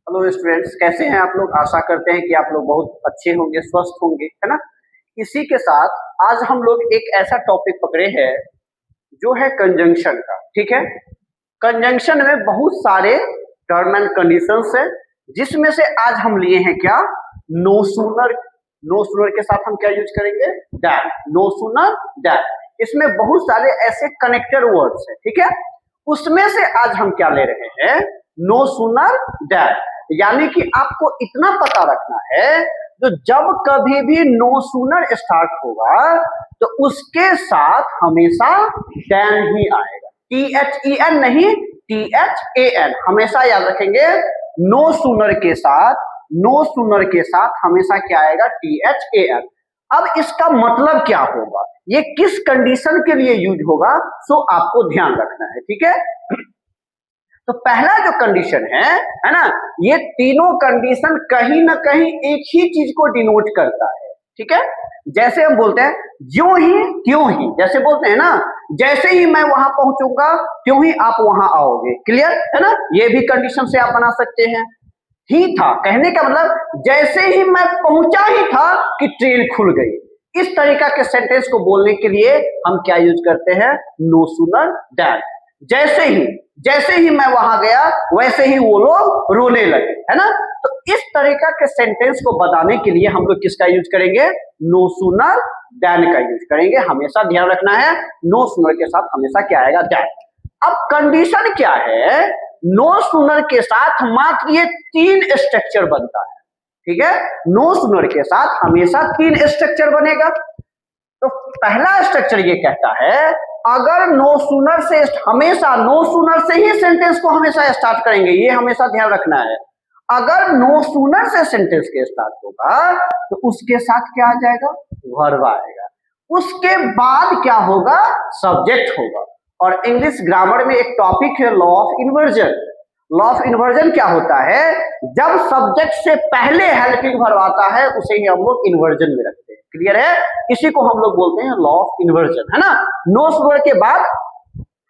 Hello students, कैसे हैं आप लोग। आशा करते हैं कि आप लोग बहुत अच्छे होंगे, स्वस्थ होंगे, है ना। इसी के साथ आज हम लोग एक ऐसा टॉपिक पकड़े हैं जो है कंजंक्शन का। ठीक है, कंजंक्शन में बहुत सारे टर्म एंड कंडीशंस है, जिसमें से आज हम लिए हैं क्या, नो सूनर। नो सूनर के साथ हम क्या यूज करेंगे, दैट। No sooner that. इसमें बहुत सारे ऐसे कनेक्टेड वर्ड्स है, ठीक है। उसमें से आज हम क्या ले रहे हैं, नो सूनर दैट। यानी कि आपको इतना पता रखना है, तो जब कभी भी नो सूनर स्टार्ट होगा तो उसके साथ हमेशा देन ही आएगा। THEN नहीं, THAN हमेशा याद रखेंगे। नो सूनर के साथ, नो सूनर के साथ हमेशा क्या आएगा, THAN। अब इसका मतलब क्या होगा, ये किस कंडीशन के लिए यूज होगा, सो आपको ध्यान रखना है, ठीक है। तो पहला जो कंडीशन है ना, ये तीनों कंडीशन कहीं ना कहीं एक ही चीज को डिनोट करता है, ठीक है। जैसे हम बोलते हैं ज्यों ही त्यों ही, जैसे बोलते हैं ना, जैसे ही मैं वहां पहुंचूंगा त्यों ही आप वहां आओगे। क्लियर है ना, ये भी कंडीशन से आप बना सकते हैं। ही था कहने का मतलब जैसे ही मैं पहुंचा ही था कि ट्रेन खुल गई। इस तरीका के सेंटेंस को बोलने के लिए हम क्या यूज करते हैं, नो सूनर दैन। जैसे ही मैं वहां गया वैसे ही वो लोग रोने लगे, है ना। तो इस तरीका के सेंटेंस को बताने के लिए हम लोग किसका यूज करेंगे, नो सूनर दैन का यूज करेंगे। हमेशा ध्यान रखना है, नो सूनर के साथ हमेशा क्या आएगा, दैन। अब कंडीशन क्या है, नो सूनर के साथ मात्र ये तीन स्ट्रक्चर बनता है, ठीक है। नो सूनर के साथ हमेशा तीन स्ट्रक्चर बनेगा। तो पहला स्ट्रक्चर ये कहता है, अगर नो सूनर से, हमेशा नो सूनर से ही सेंटेंस को हमेशा स्टार्ट करेंगे, ये हमेशा ध्यान रखना है। अगर नो सूनर से सेंटेंस के स्टार्ट होगा तो उसके साथ क्या आ जाएगा, वर्ब आएगा। उसके बाद क्या होगा, सब्जेक्ट होगा। और इंग्लिश ग्रामर में एक टॉपिक है law of inversion. Law of inversion क्या होता है, जब सब्जेक्ट से पहले हेल्पिंग वर्ब आता है उसे ही हम लोग इन्वर्जन में रखते हैं। क्लियर है, इसी को हम लोग बोलते हैं लॉ ऑफ इन्वर्जन, है ना। नो सूनर के बाद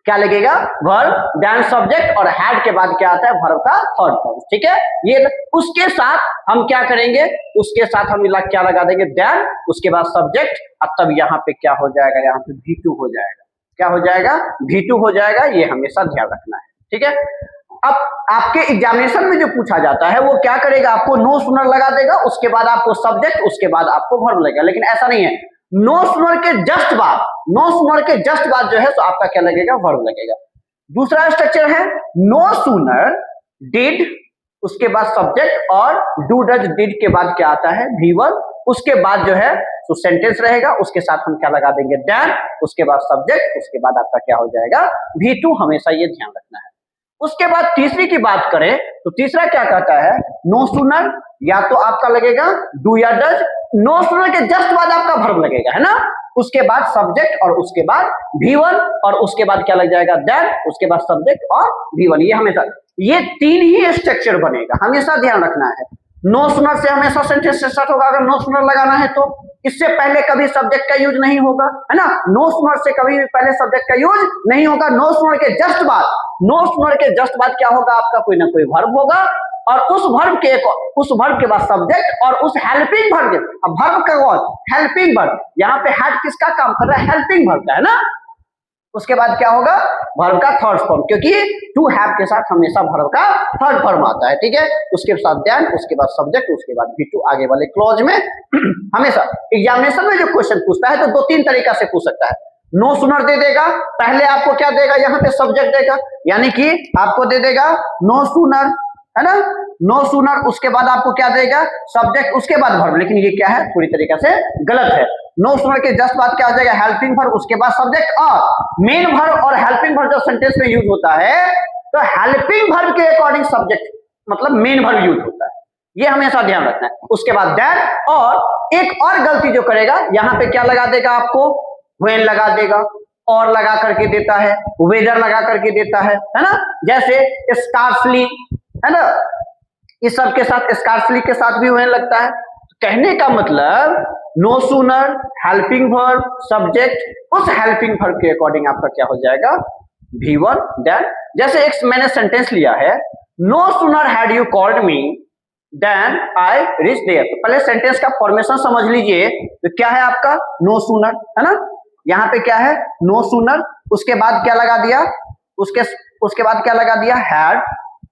क्या लगेगा, वर्ब, देन सब्जेक्ट, और हैड के बाद क्या आता है, वर्ब का थर्ड फॉर्म, ठीक है। ये उसके साथ हम क्या करेंगे, उसके साथ हम क्या लगा देंगे, देन, उसके बाद सब्जेक्ट, और तब यहाँ पे क्या हो जाएगा, यहाँ पे V2 हो जाएगा। क्या हो जाएगा, V2 हो जाएगा। ये हमेशा ध्यान रखना है, ठीक है। अब आपके एग्जामिनेशन में जो पूछा जाता है वो क्या करेगा, आपको नो सूनर लगा देगा, उसके बाद आपको सब्जेक्ट, उसके बाद आपको वर्ब लगेगा। लेकिन ऐसा नहीं है, नो सूनर के जस्ट बाद, नो सूनर के जस्ट बाद जो है तो आपका क्या लगेगा, वर्ब लगेगा। दूसरा स्ट्रक्चर है नो सूनर डिड, उसके बाद सब्जेक्ट, और डू डज डिड के बाद क्या आता है, V1। उसके बाद जो है तो सेंटेंस रहेगा, उसके साथ हम क्या लगा देंगे, देन, उसके बाद सब्जेक्ट, उसके बाद आपका क्या हो जाएगा, V2। हमेशा ये ध्यान रखना है। उसके बाद तीसरी की बात करें तो तीसरा क्या कहता है, नो सूनर या तो आपका लगेगा डू या डज, नो सूनर के जस्ट बाद आपका वर्ब लगेगा, है ना। उसके बाद सब्जेक्ट, और उसके बाद V1, और उसके बाद क्या लग जाएगा, देन, उसके बाद सब्जेक्ट और V1। ये हमेशा, ये तीन ही स्ट्रक्चर बनेगा, हमेशा ध्यान रखना है। नो सूनर से हमेशा सेंटेंस स्टार्ट होगा, अगर नो सूनर लगाना है तो इससे पहले कभी सब्जेक्ट का यूज नहीं होगा, है ना। नो सूनर से कभी भी पहले सब्जेक्ट का यूज नहीं होगा। नो सूनर के जस्ट बाद, नो सूनर के जस्ट बाद क्या होगा, आपका कोई ना कोई वर्ब होगा, और उस वर्ब के बाद सब्जेक्ट, और उस हेल्पिंग वर्ब के, अब वर्ब का कौन, हेल्पिंग वर्ब, यहाँ पे हेड किसका काम कर रहा है, हेल्पिंग वर्ब का, है ना। उसके बाद क्या होगा, वर्ब का थर्ड फॉर्म, क्योंकि टू हैव के साथ हमेशा वर्ब का थर्ड फॉर्म आता है, ठीक है। उसके साथ देन, उसके बाद सब्जेक्ट, उसके बाद V2 आगे वाले क्लॉज में। हमेशा एग्जामिनेशन में जो क्वेश्चन पूछता है तो दो तीन तरीका से पूछ सकता है। नो सूनर दे देगा, पहले आपको क्या देगा, यहाँ पे सब्जेक्ट देगा, यानी कि आपको दे देगा नो सूनर, है ना, नो सूनर। उसके बाद आपको क्या देगा, सब्जेक्ट, उसके बाद वर्ब। लेकिन ये क्या है, पूरी तरीके से गलत है। नो सूनर के जस्ट बाद क्या हो जाएगा, हेल्पिंग वर्ब, उसके बाद सब्जेक्ट, और मेन वर्ब और हेल्पिंग वर्ब जो सेंटेंस में यूज होता है तो हेल्पिंग वर्ब के अकॉर्डिंग सब्जेक्ट मतलब मेन वर्ब यूज होता है, ये हमेशा ध्यान रखना है। उसके बाद दैट, और एक और गलती जो करेगा, यहाँ पे क्या लगा देगा, आपको व्हेन लगा देगा, और लगा करके देता है, वेदर लगा करके देता है ना। जैसे स्कार्सली, है ना, इस सब के साथ, स्कार्सली के साथ भी व्हेन लगता है। कहने का मतलब no sooner, helping verb, subject, उस हेल्पिंग वर्ब के अकॉर्डिंग आपका क्या हो जाएगा, V1 देन। जैसे एक मैंने सेंटेंस लिया है, no sooner had you called me then I reach there. तो पहले सेंटेंस का फॉर्मेशन समझ लीजिए। तो क्या है आपका नो सूनर, है ना, यहाँ पे क्या है नो सूनर, उसके बाद क्या लगा दिया, उसके बाद क्या लगा दिया हैड,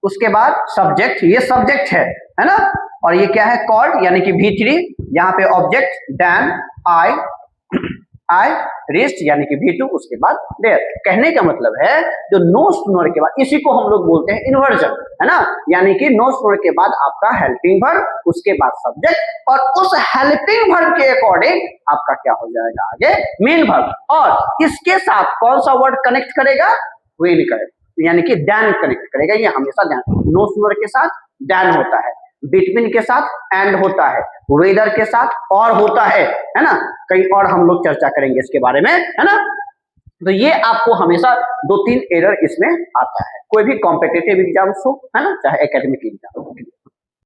उसके बाद सब्जेक्ट, ये सब्जेक्ट है ना, और ये क्या है कॉल्ड यानी कि V3, यहाँ पे ऑब्जेक्ट देन आई रीच्ड यानी कि V2, उसके बाद देयर। कहने का मतलब है जो नो सूनर के बाद, इसी को हम लोग बोलते हैं इन्वर्जन, है ना, यानी कि नो सूनर के बाद आपका हेल्पिंग वर्ब, उसके बाद सब्जेक्ट, और उस हेल्पिंग वर्ब के अकॉर्डिंग आपका क्या हो जाएगा आगे मेन वर्ब, और इसके साथ कौन सा वर्ड कनेक्ट करेगा, विल करेगा, यानी कि देन कनेक्ट करेगा। ये हमेशा ध्यान, नो सूनर के साथ देन होता है, बिटवीन के साथ एंड होता है, वेदर के साथ और होता है ना, कहीं और हम लोग चर्चा करेंगे इसके बारे में, है ना। तो ये आपको हमेशा 2-3 एरर इसमें आता है, कोई भी कॉम्पिटिटिव एग्जाम हो, है ना, चाहे एकेडमिक एग्जाम।